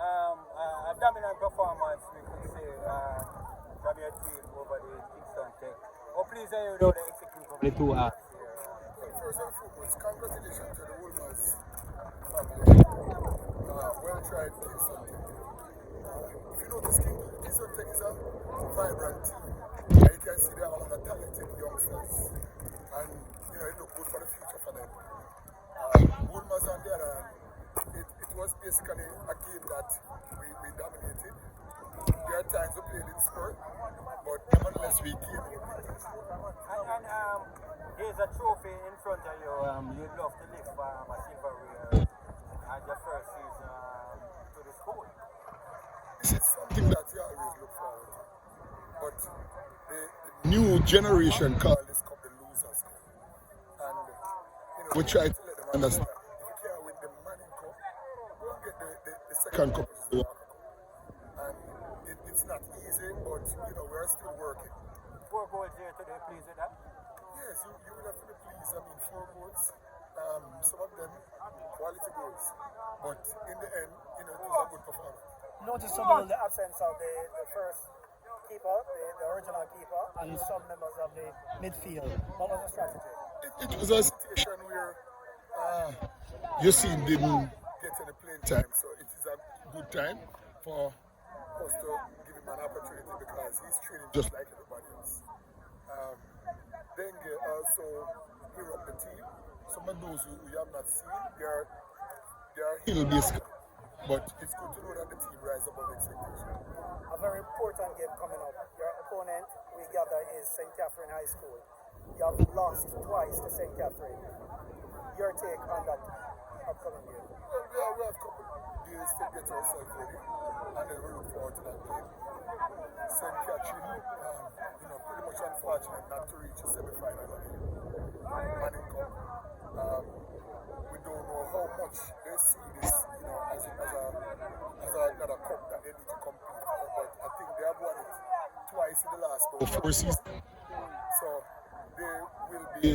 a dominant performance, we could say, from your team over the Kingston Tech. Oh, please, you know the executive of the two halves here. Well, first and foremost, congratulations to the Wolmer's family. Well tried, Kingston Tech. If you notice, Kingston Tech is a vibrant team. And you can see they have a lot of talented youngsters. And, it looks good for the future for them. Wolmer's on the other hand, it was basically a game that we dominated. There are times we played in spurt, but nevertheless we came with victories. And there's a trophy in front of you. You'd love to lift a silverware as your first season to the school. This is something that you always look forward to. But the new generation call this cup the Losers Cup. And we try to let them understand. If you can't win the Manning Cup, go and get the second cup, which is the Walker Cup. And it's not easy, but we're still working. 4 goals here today, pleased with that? Yes, you will have to be pleased. I mean, 4 goals, some of them quality goals. But in the end, it was a good performance. Noticeable the absence of the first keeper, the original keeper, and some members of the midfield. What was the strategy? It was a situation where Yasin didn't get any playing time, so it is a good time for us to give him an opportunity because he's training just like everybody else. Dengue also grew up the team. Some of those who you have not seen, they are hill basically. But it's good to know that the team rise above expectation. A very important game coming up. Your opponent, we gather, is St. Catherine High School. You have lost twice to St. Catherine. Your take on that upcoming game? Well, we have a couple of days to get ourselves ready, and then we look forward to that game. St. Catherine, pretty much unfortunate not to reach a semi-final of the Manning Cup. We don't know how much they see this, as another cup that they need to compete for. But I think they have won it twice in the last 4 seasons. So they will be